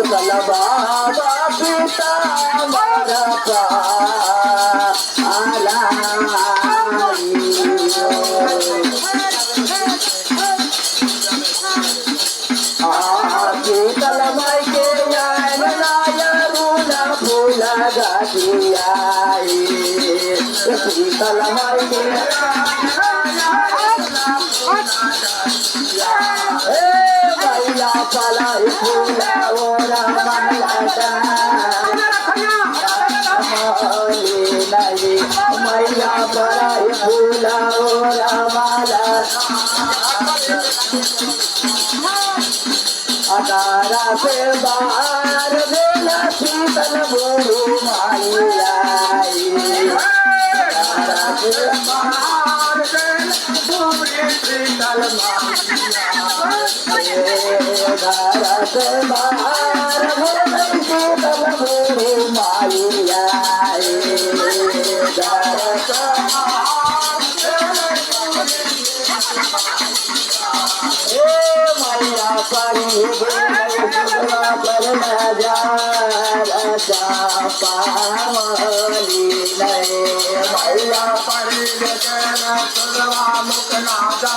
सकल बाबा पिता मारा आला शीतल माई के नयन गुना फूल गतियाई शीतल माई के मैया पलाई फूल ओरा माला नहीं मैया पलाई फूल ओरा माला अदारा से बाहर बेला शीतल बोलू माई आई अदारा से बाहर शीतल अदारा से बाहर शीतल बोलू माई आई मैया परी पावली मैया परी मुख नादा